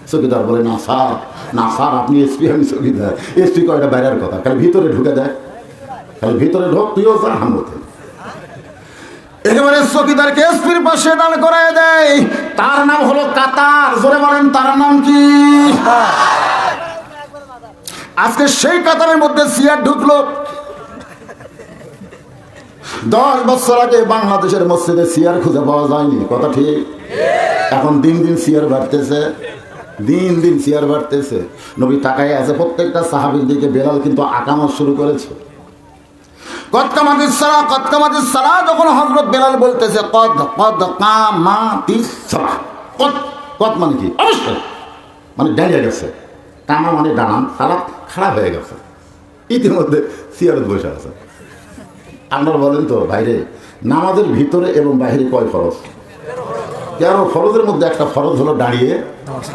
চৌকিদার বলে না স্যার, না স্যার আপনি এসপি, আমি চৌকিদার। এসপি কয়টা বাইরের কথা, খালি ভিতরে ঢুকে দেয়, খালি ভিতরে ঢোক, তুইও যা হামতে। একেবারে চৌকিদারকে এসপির পাশে দাঁড় করায় দেয়। তার নাম হলো কাতার। জোরে বলেন তার নাম কি? আজকে সেই কাতারের মধ্যে সিয়ার ঢুকলো। 10 বছর আগে বাংলাদেশের মসজিদে সিয়ার খুঁজে পাওয়া যায়নি, কথা ঠিক? এখন দিন দিন সিয়ার বাড়তেছে, দিন দিন সিয়ার বাড়তেছে। নবী তাকায় আছে প্রত্যেকটা সাহাবীর দিকে। বেলাল কিন্তু আকামত শুরু করেছে। কদ কামাতিস সালাহ, কদ কামাতিস সালাহ, যখন হযরত বেলাল বলতেছে কদ কদ কামাতিস সালাহ, কদ কদ মানে কি? অবশ্যই মানে দাঁড়িয়ে গেছে। কামা মানে দাঁড়ান, সালাত খারাপ হয়ে গেছে। ইতিমধ্যে সিয়ারত বসে আছে। আপনারা বলেন তো ভাইরে, নামাজের ভিতরে এবং বাইরে কয় ফরজ? 13 ফরজের মধ্যে একটা ফরজ হলো দাঁড়িয়ে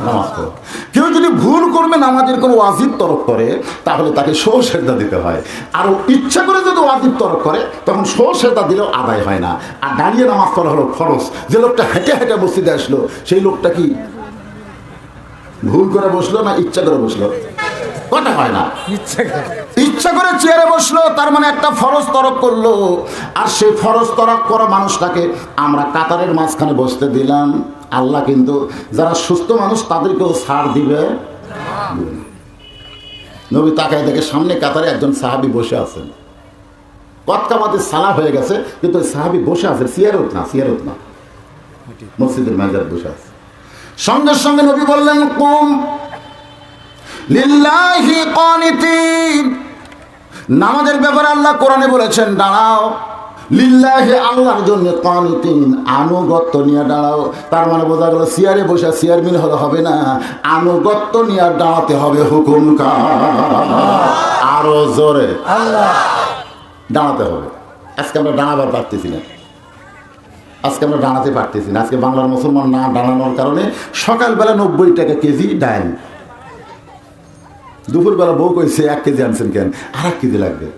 নামাজ পড়া। কেউ যদি ভুল করবে, নামাজের কোনো ওয়াজিব তরক করে, তাহলে তাকে শো সেজদা দিতে হয়। আর ইচ্ছা করে যদি ওয়াজিব তরক করে, তখন শো সেজদা দিলেও আদায় হয় না। আর দাঁড়িয়ে নামাজ পড়া হলো ফরজ। যে লোকটা হেঁটে হেঁটে মসজিদে আসলো, সেই লোকটা কি ভুল করে বসলো না ইচ্ছা করে বসলো? কথা হয় না, ইচ্ছা করে চেয়ারে বসলো, তার মানে একটা ফরজ তরক করলো। আর সেই ফরজ তরক করা মানুষটাকে আমরা কাতারের মাঝখানে বসতে দিলাম। আল্লাহ কিন্তু যারা সুস্থ মানুষ তাদেরকেও ছাড় দিবে। নবী তাকায় দেখে সামনে কাতারে একজন সাহাবী বসে আছেন। কদ কামাতিস সালাহ হয়ে গেছে, কিন্তু ওই সাহাবী বসে আছে, সিয়ারত না, সিয়ারত না, মসজিদের মেজার বসে আছে। সঙ্গে সঙ্গে নবী বললেন কুম লিল্লাহি কানিতিন। নামাজের ব্যাপারে আল্লাহ কোরআনে বলেছেন দাঁড়াও, লিল্লাহি আল্লাহর জন্য, কানিতিন আনুগত্য নিয়ে দাঁড়াও। তার মানে বোঝা গেল সিয়ারে বসে চেয়ারম্যান হলে হবে না, আনুগত্য নিয়ে দাঁড়াতে হবে। হুকুম আরো জোরে আল্লাহ দাঁড়াতে হবে। আজকে আমরা দাঁড়াবার পারতেছি না, আজকে আমরা দাঁড়াতে পারতেছি না। আজকে বাংলার মুসলমান না দাঁড়ানোর কারণে সকালবেলা 90 টাকা কেজি ডাল, দুপুরবেলা বউ কইছে 1 কেজি আনছেন কেন, আর 1 কেজি লাগবে।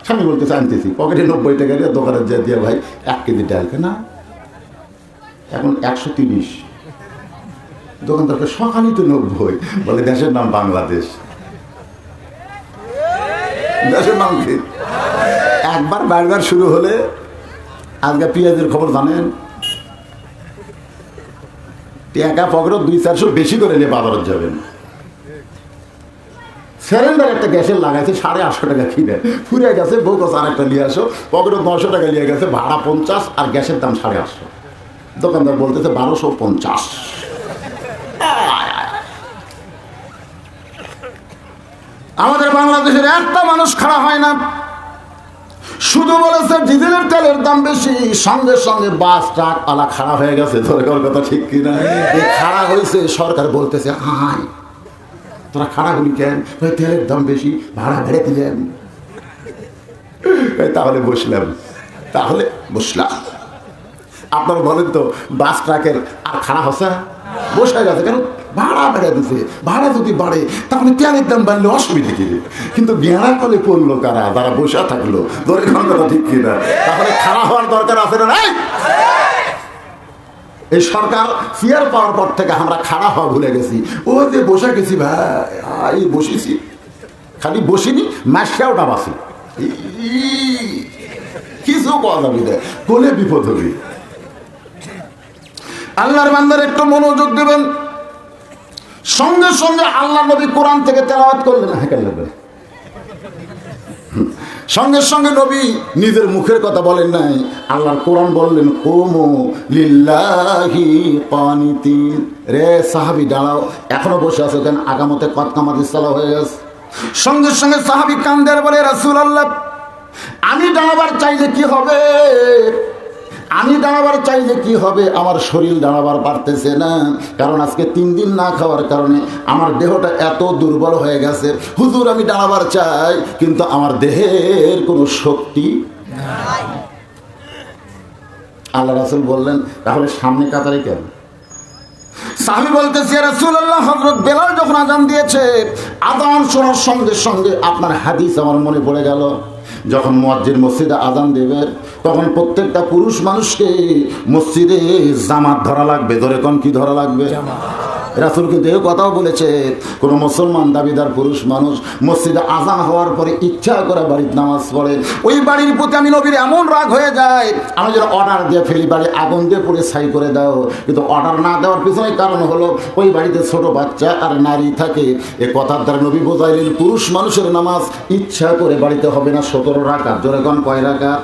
স্বামী বলতেছে আনতেছি, পকেটে 90 টাকা দিয়ে দোকানে যা দিয়ে ভাই 1 কেজি ডাল না, এখন 130। দোকানদারকে সকালই তো 90, বলে দেশের নাম বাংলাদেশ, দেশের নাম কি? একবার বারবার শুরু হলে, আজকে পেঁয়াজের খবর জানেন, টাকা পকেটে 200-400 বেশি করে নিয়ে বাজারে যাবেন। সিলিন্ডার একটা গ্যাসের লাগাইছে 850 টাকা কিনে, ফুরিয়ে গেছে। বউ কাছে আরেকটা নিয়ে আসো, পকেটে 900 টাকা নিয়ে গেছে, ভাড়া 50 আর গ্যাসের দাম 850। দোকানদার বলতেছে 1250। আমাদের বাংলাদেশের একটা মানুষ খাড়া হয় না, শুধু বলেছে ডিজেলের তেলের দাম বেশি, সঙ্গে সঙ্গে বাস ট্রাক আলা খাড়া হয়ে গেছে। ধরে কথা ঠিক কিনা? এই খাড়া হয়েছে, সরকার বলতেছে হাই তোরা খাড়া হলি কেন? তেলের দাম বেশি, ভাড়া বেড়ে দিলেন। তাহলে বসলাম, তাহলে বসলাম। আপনারা বলেন তো, বাস ট্রাকের আর খাড়া হসা বসে গেছে কেন? ভাড়া বেড়ে দিছে। ভাড়া যদি বাড়ে তাহলে তেলের দাম বাড়লে অসুবিধা কি? কিন্তু গেঁড়া কলে পড়লো কারা? যারা বসে থাকলো। ধরে কথা ঠিক কিনা? তাহলে খাড়া হওয়ার দরকার আছে না? নাই। এই সরকার চেয়ার পাওয়ার পর থেকে আমরা খাড়া হওয়া ভুলে গেছি। ও যে বসে গেছি ভাই, বসেছি, খালি বসিনি, মাসটাও ডাবাসি, কিছু পাওয়া যাবে না, কোলে বিপদ হবে। আল্লাহর বান্দার একটু মনোযোগ দেবেন। সঙ্গে সঙ্গে আল্লাহ নবী কোরআন থেকে তেলাওয়াত করলেন। সঙ্গে সঙ্গে নবী নিজের মুখের কথা বলেন নাই, আল্লাহর কোরআন বললেন কুমু লিল্লাহি কানিতিন। রে সাহাবী দাঁড়াও, এখনো বসে আছো কেন? আগামতে কত কামাতি সালা হয়ে গেছে। সঙ্গে সঙ্গে সাহাবী কান্দের বলে রাসূলুল্লাহ, আমি দাঁড়াবার চাইলে কি হবে? আমি দাঁড়াবার চাইলে কি হবে? আমার শরীর দাঁড়াবার পারতেছে না, কারণ আজকে 3 দিন না খাওয়ার কারণে আমার দেহটা এত দুর্বল হয়ে গেছে। হুজুর আমি দাঁড়াবার চাই, কিন্তু আমার দেহের কোনো শক্তি নাই। আল্লাহ রাসূল বললেন, তাহলে সামনে কাতারে কেন? সাহাবী বলতেছে, ইয়া রাসূলুল্লাহ, হযরত বেলাল যখন আযান দিয়েছে, আযান শোনার সঙ্গে সঙ্গে আপনার হাদিস আমার মনে পড়ে গেল। যখন মুয়াজ্জিন মসজিদে আযান দেবে, তখন প্রত্যেকটা পুরুষ মানুষকে মসজিদে জামাত ধরা লাগবে। ধরে কোন কি ধরা লাগবে? রাসূল কিন্তু এই কথাও বলেছে, কোনো মুসলমান দাবিদার পুরুষ মানুষ মসজিদে আযান হওয়ার পরে ইচ্ছা করে বাড়িতে নামাজ পড়ে, ওই বাড়ির প্রতি আমি নবীর এমন রাগ হয়ে যায়, আমি যেন অর্ডার দিয়ে ফেলি, বাড়ি আগুন দিয়ে পুড়ে ছাই করে দাও। কিন্তু অর্ডার না দেওয়ার পিছনে কারণ হলো ওই বাড়িতে ছোট বাচ্চা আর নারী থাকে। এ কথার দ্বারা নবী বোঝাইলেন, পুরুষ মানুষের নামাজ ইচ্ছা করে বাড়িতে হবে না 17 রাকাত। জোরে কোন কয় রাকাত?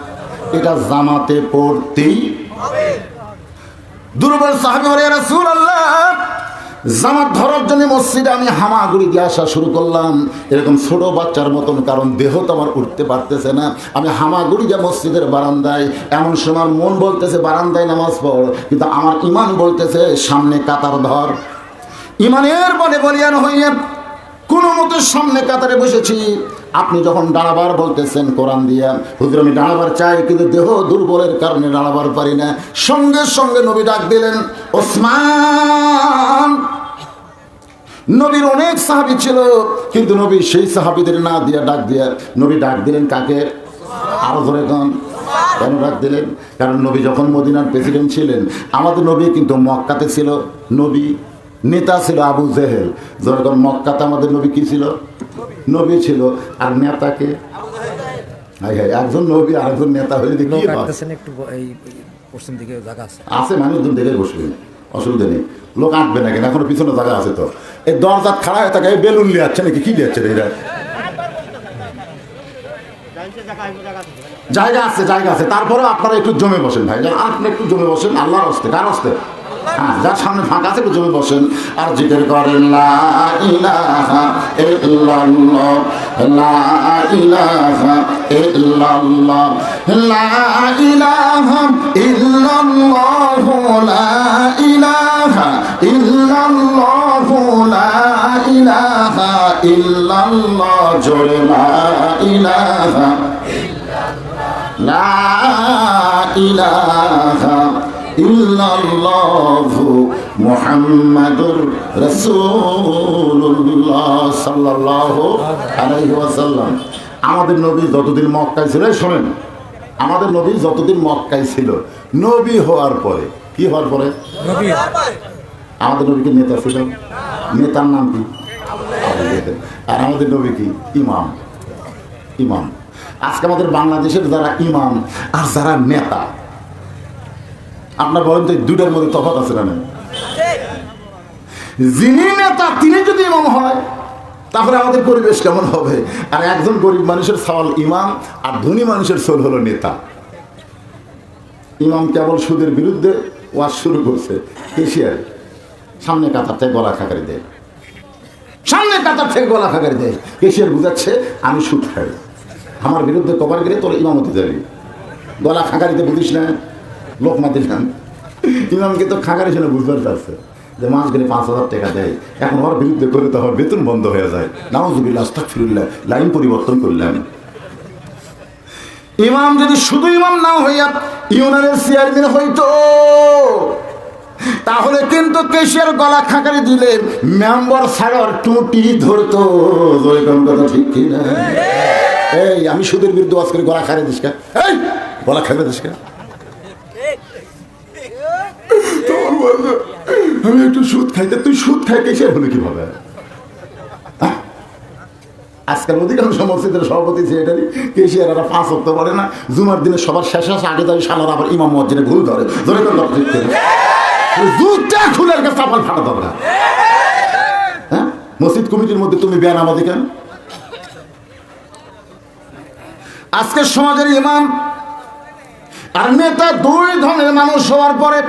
এটা জামাতে পড়তেই হবে। দুর্বল সাহাবী বলে, ইয়া রাসূলুল্লাহ, জামাত ধরার জন্য মসজিদে আমি হামাগুড়ি দিয়ে আসা শুরু করলাম, এরকম ছোট বাচ্চার মতন, কারণ দেহ তো আমার উঠতে পারতেছে না। আমি হামাগুড়ি দিয়ে মসজিদের বারান্দায়, এমন সময় মন বলতেছে বারান্দায় নামাজ পড়, কিন্তু আমার ইমান বলতেছে সামনে কাতার ধর। ইমানের বলে বলিয়ান হইয়া কোনো মতো সামনে কাতারে বসেছি। আপনি যখন দাঁড়াবার বলতেছেন কোরআন দিয়া, হুজুর আমি দাঁড়াবার চাই, কিন্তু দেহ দুর্বলের কারণে দাঁড়াবার পারি না। সঙ্গে সঙ্গে নবী ডাক দিলেন, ওসমান। নবীর অনেক সাহাবী ছিল, কিন্তু নবী সেই সাহাবীদের না দিয়া ডাক দিয়া নবী ডাক দিলেন কাকে? আরো ধরে গান। কেন ডাক দিলেন? কারণ নবী যখন মদিনার প্রেসিডেন্ট ছিলেন, আমাদের নবী কিন্তু মক্কাতে ছিল। নবী নেতা ছিল আবু জেহেল। যখন মক্কাতে আমাদের নবী কি ছিল? নবী ছিল। আর নেতাকে একজন নবী আর একজন নেতা হলে দেখি আছে, মানুষজন দেখে বসবেন, অসুবিধা নেই, লোক আঁটবে না কেন, এখনো পিছনে জায়গা আছে তো। এই দরজা খাড়া হয়ে থাকে, বেলুন নিয়ে যাচ্ছে নাকি, কি দিচ্ছে এরা? জায়গা আছে, জায়গা আছে, তারপরেও আপনারা একটু জমে বসেন ভাই, আপনি একটু জমে বসেন, আল্লাহর হস্তে, কার হস্তে? হ্যাঁ, যার সামনে ফাঁকা আছে একটু জমে বসেন আর জিকির করেন, লা ইলাহা ইল্লাল্লাহ, লা ইলাহা ইল্লাল্লাহ, লা ইলাহা ইল্লাল্লাহ, লা ইলাহা ইল্লাল্লাহ, লা ইলাহা ইল্লাল্লাহ, জোরে লা ইলাহা ইল্লাল্লাহ, লা ইলাহা ইল্লাল্লাহু মুহাম্মাদুর রাসূলুল্লাহ সাল্লাল্লাহু আলাইহি ওয়াসাল্লাম। আমাদের নবী যতদিন মক্কায় ছিল, শোনেন, আমাদের নবী যতদিন মক্কায় ছিল, নবী হওয়ার পরে, কি হওয়ার পরে? আমাদের নবী কি নেতা ছিল? নেতার নাম কি? আর আমাদের নবী কি? ইমাম। ইমাম। আজকে আমাদের বাংলাদেশের যারা ইমাম আর যারা নেতা, আপনার বলেন তো দুটার মধ্যে তফাৎ আছে না? যিনি নেতা তিনি যদি ইমাম হয়, তাহলে আমাদের পরিবেশ কেমন হবে? আর একজন গরিব মানুষের সওয়াল ইমাম, আর ধনী মানুষের সোল হলো নেতা। ইমাম কেবল সুদের বিরুদ্ধে ওয়াজ শুরু করছে, কেশিয়ার সামনে কাতার থেকে গলা খাকারি দেয়, সামনে কাতার থেকে গলা খাকারি দেয়। কেশিয়ার বুঝাচ্ছে আমি সুদ খাই, আমার বিরুদ্ধে কবার গেলে তোর ইমামতি যাবি, গলা খাকারিতে বুঝিস না, লোক মাতি খান। ইমামকে তো খাকারি শুনে বুঝবার পারছে যে মাস গেলে 5,000 টাকা দেয়, এখন ওর বিরুদ্ধে করে তো আমার বেতন বন্ধ হয়ে যায়। নাউযুবিল্লাহ, আস্তাগফিরুল্লাহ, লাইন পরিবর্তন করলাম। ইমাম যদি শুধু ইমাম না হইয়া ইউনিয়নের চেয়ারম্যান হইতো, তাহলে কিন্তু কেশের গলা খাকারি দিলে মেম্বার ছাড়ার টুটি ধরতো। কথা ঠিক কিনা? এই আমি সুদের বিরুদ্ধে ওয়াজ করে গলা খাকারি দিস কে? এই গলা খাকারি দিস কে? আমি একটু সুদ খাইতে, তুই সুদ খাই কেশিয়ার হলে কিভাবে? আজকাল অধিকাংশ মসজিদের সভাপতি সেটারই কেশিয়ার, 5 ওয়াক্ত পড়ে না, জুমার দিনে সবার শেষে আসে, আগে দাবি সালার আবার ইমাম মসজিদে ভুল ধরে, ধরে দুধটা খুলের কাছে চাপাল ফাটা দরকার। হ্যাঁ, মসজিদ কমিটির মধ্যে তুমি বেয়ানামাজি কেন? আজকের সমাজের ইমাম আর নেতা দুই ধরনের মানুষ হওয়ার পরে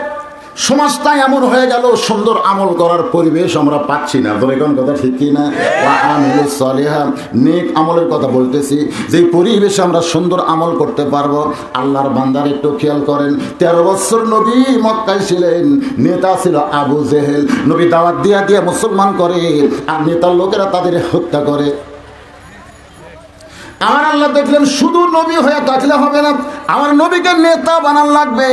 সমাজটা এমন হয়ে গেল, সুন্দর আমল করার পরিবেশ আমরা পাচ্ছি না। ধরে কোন কথা ঠিক কি না? নেক আমলের কথা বলতেছি, যে পরিবেশে আমরা সুন্দর আমল করতে পারবো। আল্লাহর বান্দার একটু খেয়াল করেন, 13 বছর নবী মক্কায় ছিলেন, নেতা ছিল আবু জেহেল। নবী দাওয়াত দিয়া দিয়া মুসলমান করে, আর নেতার লোকেরা তাদের হত্যা করে। আমার আল্লাহ দেখলেন শুধু নবী হয়ে থাকলে হবে না, আমার নবীকে নেতা বানান লাগবে।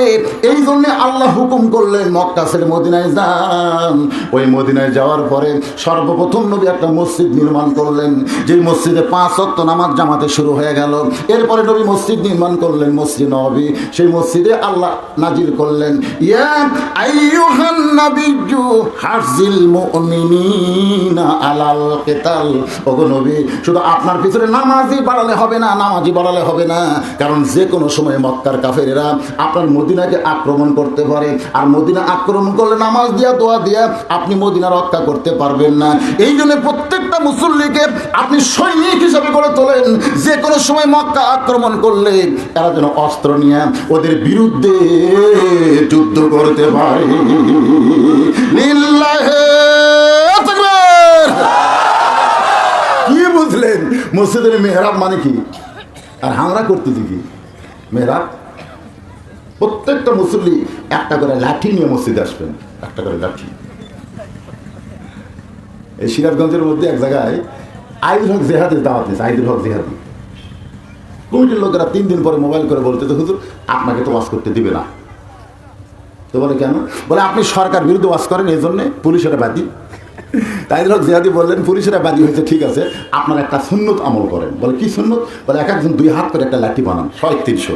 এই জন্য আল্লাহ হুকুম করলেন মক্কা ছেড়ে মদিনায় যান। ওই মদিনায় যাওয়ার পরে সর্বপ্রথম নবী একটা মসজিদ নির্মাণ করলেন, যে মসজিদে 5 ওয়াক্ত নামাজ জামাতে শুরু হয়ে গেল। এরপরে নবী মসজিদ নির্মাণ করলেন, মসজিদ নববী। সেই মসজিদে আল্লাহ নাজিল করলেন, ইয়া আইয়ুহান নাবিয়্যু হাফিজিল মুমিনিনা আলাল কিতাল। ওগো নবী, শুধু আপনার পিছনে নামাজি বাড়ালে হবে না, নামাজি বাড়ালে হবে না, কারণ যে কোনো সময় মক্কার কাফেরেরা আপনার মদিনাকে আক্রমণ করতে পারে। আর মদিনা আক্রমণ করলে নামাজ দিয়া দোয়া দিয়া আপনি মদিনা রক্ষা করতে পারবেন না। এই জন্য প্রত্যেকটা মুসল্লিকে আপনি সৈনিক হিসাবে গড়ে তোলেন, যে কোনো সময় মক্কা আক্রমণ করলে তারা যেন অস্ত্র নিয়ে ওদের বিরুদ্ধে যুদ্ধ করতে পারে। লিল্লাহি তাকবীর। কি বুঝলেন? মসজিদের মেহরাব মানে কি, আর হামরা করতেছি কি? মেহরাব, প্রত্যেকটা মুসল্লি একটা করে লাঠি নিয়ে মসজিদে আসবেন, একটা করে লাঠি। এই সিরাজগঞ্জের মধ্যে এক জায়গায় আইদুল হক জেহাদের দাওয়াত দিয়েছে, আইদুল হক জেহাদি। কমিটির লোকেরা 3 দিন পরে মোবাইল করে বলতে, তো হুজুর আপনাকে তো ওয়াজ করতে দিবে না। তো বলে কেন? বলে আপনি সরকার বিরুদ্ধে ওয়াজ করেন, এই জন্যে পুলিশেরা বাদী। তাই জিহাদি বললেন, পুলিশেরা বাদী হয়েছে, ঠিক আছে, আপনার একটা সুন্নত আমল করেন। বলে কি সুন্নত? বলে এক একজন 2 হাত করে একটা লাঠি বানান, 100-300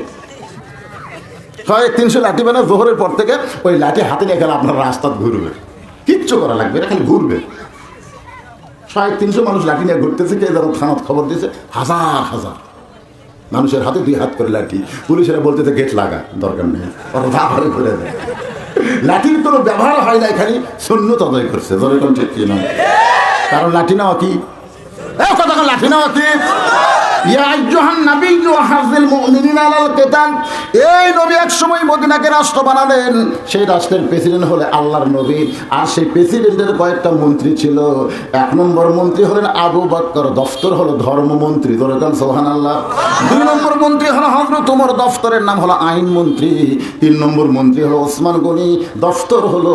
লাঠি বানান। জোহরের পর থেকে ওই লাঠি হাতে নিয়ে গেলে আপনার রাস্তা ঘুরবে, কিচ্ছু করা লাগবে না, খালি ঘুরবে। 100-300 মানুষ লাঠি নিয়ে ঘুরতেছে। কে যেন থানাত খবর দিয়েছে, হাজার হাজার মানুষের হাতে 2 হাত করে লাঠি। পুলিশেরা বলতেছে গেট লাগা, দরকার নেই, ওরা ভাবে করে দেয়। লাঠির কোনো ব্যবহার হয় না, খালি সুন্নত আদায় করছে। যেরকম ঠিক কি না? কারণ লাঠি নেওয়া কি? কথা লাঠি নেওয়া কি? এই নবী এক সময় মদিনাকে রাষ্ট্র বানালেন। সেই রাষ্ট্রের প্রেসিডেন্ট হলে আল্লাহর নবী, আর সেই প্রেসিডেন্টের কয়েকটা মন্ত্রী ছিল। 1 নম্বর মন্ত্রী হলেন আবু বকর, দফতর হলো ধর্মমন্ত্রী, সুবহানাল্লাহ। 2 নম্বর মন্ত্রী হলো হযরত ওমর, দফতরের নাম হলো আইন মন্ত্রী। 3 নম্বর মন্ত্রী হলো ওসমান গনি, দফতর হলো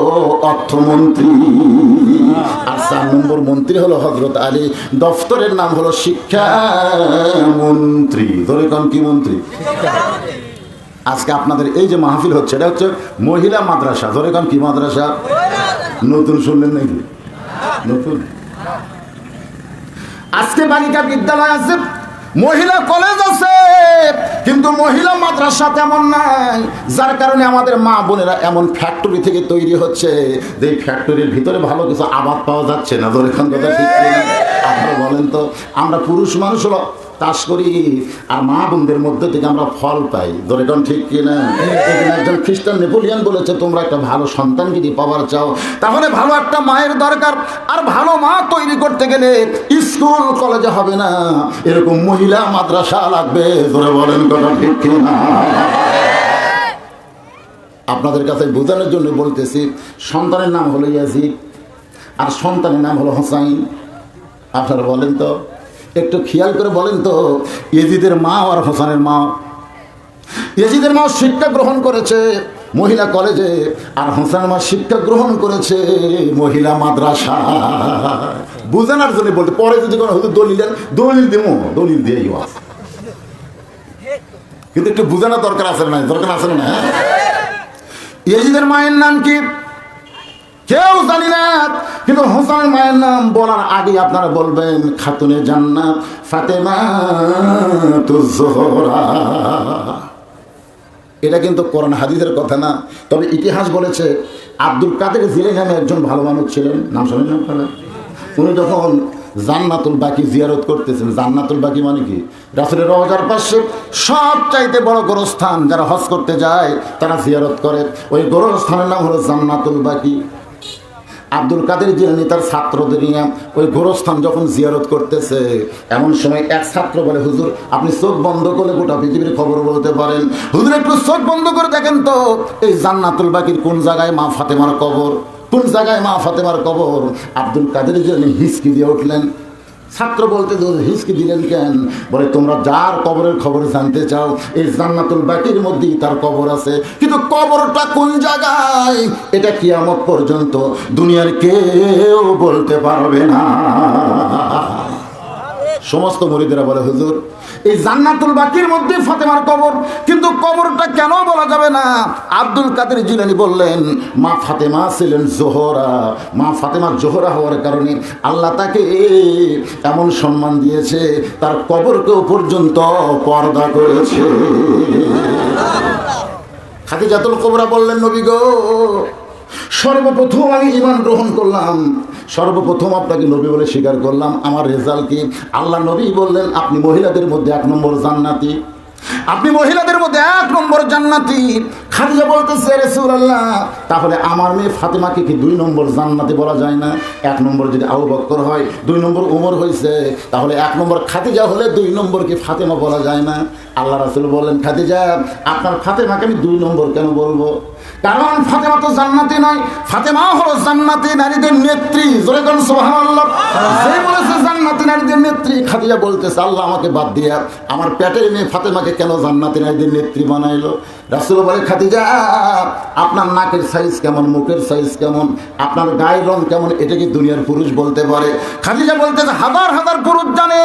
অর্থমন্ত্রী। আর 4 নম্বর মন্ত্রী হলো হযরত আলী, দফতরের নাম হলো শিক্ষা মন্ত্রী। ধরে কোন কি মন্ত্রী? আজকে আপনাদের এই যে মাহফিল হচ্ছে, এটা হচ্ছে মহিলা মাদ্রাসা। ধরে কোন কি মাদ্রাসা? নতুন শুনলেন নাকি? নতুন আজকে বালিকা বিদ্যালয় আছে, মহিলা কলেজ আছে, কিন্তু মহিলা মাদ্রাসা তেমন নাই। যার কারণে আমাদের মা বোনেরা এমন ফ্যাক্টরি থেকে তৈরি হচ্ছে, যে ফ্যাক্টরির ভিতরে ভালো কিছু আবাদ পাওয়া যাচ্ছে না। ধরে কোন কথা ঠিক না? আপনারা বলেন তো, আমরা পুরুষ মানুষ হলো চাষ করি, আর মা বোনদের মধ্যে থেকে আমরা ফল পাই। ধরে কোন ঠিক কিনা? একজন খ্রিস্টান নেপোলিয়ান বলেছে, তোমরা একটা ভালো সন্তান যদি পাওয়ার চাও, তাহলে ভালো একটা মায়ের দরকার। আর ভালো মা তৈরি করতে গেলে স্কুল কলেজে হবে না, এরকম মহিলা মাদ্রাসা লাগবে। ধরে বলেন কথা ঠিক কিনা? আপনাদের কাছে বোঝানোর জন্য বলতেছি, সন্তানের নাম হলো ইয়াজিদ, আর সন্তানের নাম হলো হোসাইন। আপনারা বলেন তো, একটু খেয়াল করে বলেন তো, ইয়াজিদের মা আর হোসেনের মা। ইয়াজিদের মা শিক্ষা গ্রহণ করেছে মহিলা কলেজে, আর হোসেনের মা শিক্ষা গ্রহণ করেছে মহিলা মাদ্রাসা। বুঝানোর জন্য বলতে, পরে যদি কোনো দলিল দেন, দলিল দেবো, দলিল দিয়েই আছে, কিন্তু একটু বোঝানোর দরকার আছে না? দরকার আছে না? ইয়াজিদের মায়ের নাম কি কেউ জানি না, কিন্তু হোসেনের মায়ের নাম বলার আগে আপনারা বলবেন খাতুনে জান্নাত ফাতেমাতুজ জোহরা। এটা কিন্তু কোরআন হাদিসের কথা না, তবে ইতিহাস বলেছে আব্দুল কাদের জিলানী নামে একজন ভালো মানুষ ছিলেন, নাম শোনেন না আপনারা? উনি যখন জান্নাতুল বাকি জিয়ারত করতেছেন, জান্নাতুল বাকি মানে কি? রাসূলের রওজার পাশে সবচাইতে বড় গোরস্থান, যারা হজ করতে যায় তারা জিয়ারত করে, ওই গোরস্থানের নাম হলো জান্নাতুল বাকি। আব্দুল কাদের জিলানী তার ছাত্রদের নিয়ে ওই গোরস্থান যখন জিয়ারত করতেছে, এমন সময় এক ছাত্র বলে, হুজুর আপনি চোখ বন্ধ করলে গোটা পৃথিবীর খবর বলতে পারেন। হুজুর একটু চোখ বন্ধ করে দেখেন তো, এই জান্নাতুল বাকির কোন জায়গায় মা ফাতেমার কবর, কোন জায়গায় মা ফাতেমার কবর? আব্দুল কাদের জিলানী হিচকি দিয়ে উঠলেন। ছাত্র বলতে হিচকি দিলেন কেন? বলে, তোমরা যার কবরের খবর জানতে চাও, এই জান্নাতুল বাকির মধ্যেই তার কবর আছে, কিন্তু কবরটা কোন জায়গায় এটা কিয়ামত পর্যন্ত দুনিয়ার কেউ বলতে পারবে না। সমস্ত মুরিদেরা বলে, হুজুর এই জান্নাতুল বাকির মধ্যে ফাতেমার কবর, কিন্তু কবরটা কেন বলা যাবে না? আব্দুল কাদের জিলানী বললেন, মা ফাতেমা ছিলেন জোহরা, মা ফাতেমা জোহরা হওয়ার কারণে আল্লাহ তাকে এমন সম্মান দিয়েছে, তার কবরকেও পর্যন্ত পর্দা করেছে। খাদিজাতুল কুবরা বললেন, নবী গো, সর্বপ্রথম আমি ঈমান গ্রহণ করলাম, সর্বপ্রথম আপনাকে নবী বলে স্বীকার করলাম, আমার রেজাল্ট কি? আল্লাহ নবী বললেন, আপনি মহিলাদের মধ্যে 1 নম্বর জান্নাতি, আপনি মহিলাদের মধ্যে 1 নম্বর জান্নাতি। খাদিজা বলতেছে, রাসূলুল্লাহ, তাহলে আমার মেয়ে ফাতেমাকে কি 2 নম্বর জান্নাতি বলা যায় না? 1 নম্বর যদি আবু বকর হয়, 2 নম্বর ওমর হয়েছে, তাহলে 1 নম্বর খাদিজা হলে 2 নম্বর কি ফাতেমা বলা যায় না? আল্লাহ রাসূল বললেন, খাদিজা আপনার ফাতেমাকে আমি 2 নম্বর কেন বলবো? কারণ ফাতেমা তো জান্নাতি নয়, ফাতেমা হলো জান্নাতি নারীদের নেত্রী। জোরে কোন সুবহানাল্লাহ। যে বলেছে জান্নাতি নারীদের নেত্রী। খাদিজা বলতেছে, আল্লাহ আমাকে বাদ দিয়া আমার পেটের মেয়ে ফাতেমাকে কেন জান্নাতি নারীদের নেত্রী বানাইলো? রাসূল বলে, খাদিজা আপনার নাকের সাইজ কেমন, মুখের সাইজ কেমন, আপনার গায়ের রং কেমন, এটা কি দুনিয়ার পুরুষ বলতে পারে? খাদিজা বলতেছে, হাজার হাজার পুরুষ জানে,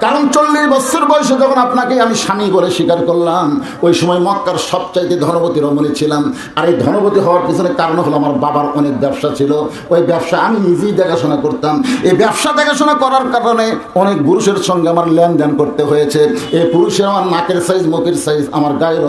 কারণ 40 বছর বয়সে যখন আপনাকে আমি স্বামী বলে স্বীকার করলাম, ওই সময় মক্কার সবচাইতে ধনবতী রমণী ছিলাম। আর এই ধনবতী হওয়ার পিছনে কারণ হলো আমার বাবার অনেক ব্যবসা ছিল, ওই ব্যবসা আমি নিজেই দেখাশোনা করতাম। এই ব্যবসা দেখাশোনা করার কারণে অনেক পুরুষের সঙ্গে আমার লেনদেন করতে হয়েছে। এই পুরুষের আমার নাকের সাইজ, মুখের সাইজ, আমার গায়ের